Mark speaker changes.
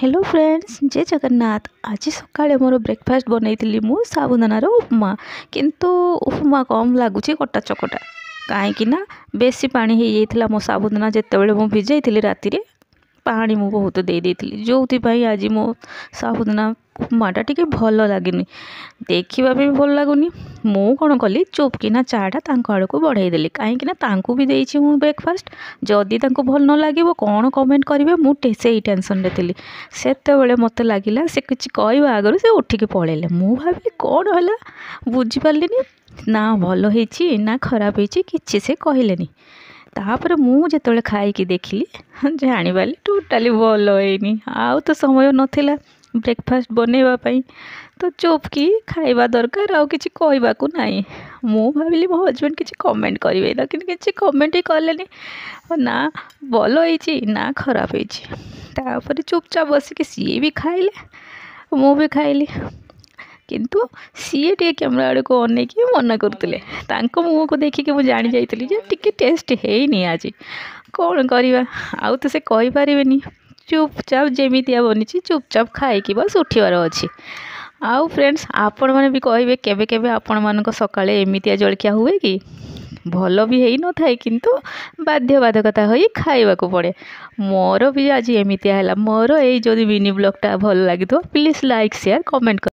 Speaker 1: Hello friends, जय जगन्नाथ। आज सकाळे मोर breakfast बनई मु साबुदानार उपमा, किंतु उपमा कम लगुच कटा चकटा कहीं बेसी पानी हो जाता। मो साबुदाना जितेबाला मुझे भिजई राति पानी मु बहुत दे देती, जो आज मो साबुदाना उपमाटा टी भल लगे, देखा भी भल लगुनि। मु कौन कली चुपकिना चाटा आड़ को बढ़ाईदेली, कहीं भी देती मु ब्रेकफास्ट। जदि भल न लगे कौन कमेंट करेंगे, मुझे से टेंशन थी। से मत लगे से किसी कह आगर से उठिकी पलैले। मु भाविली कौन है बुझीपारे ना भल होती ना खराब होती, किसी से कहले। तापर मुझे खाई देखिली जापारी टोटाली भल है। आउ तो समय नाला ब्रेकफास्ट बनवाई, तो चुपकी खाइबा दरकार, आउ किसी कहवाक नहीं। मु भाविली मो हजबैंड किसी कमेंट करेंगे, लेकिन किसी कमेंट ही कले ना भल होती ना खराब होती। चुपचाप बसिक सी भी खाइले, मु भी खाइली। किंतु सी टे कैमरा आड़ को अनेक मना करते, मुँह को देखिए मुझे जानी जाइली टे टेस्ट है आज कौन करवा। आउ तो से कहींपारे, चुपचाप जमीतिया बनी चुपचाप खाई बस उठिबार अच्छी। आउ फ्रेंड्स, आपण मैंने भी कहे केबे केबे आपण मान सकाळे एमितिया जलखिया हुए कि भल भी है न थाए, किंतु बाध्यबाधकता हो खाइबा को पड़े। मोर भी आज एमितिया है। मोर ये जो मिनी ब्लॉगटा भल लगी प्लीज लाइक शेयर कमेंट कर।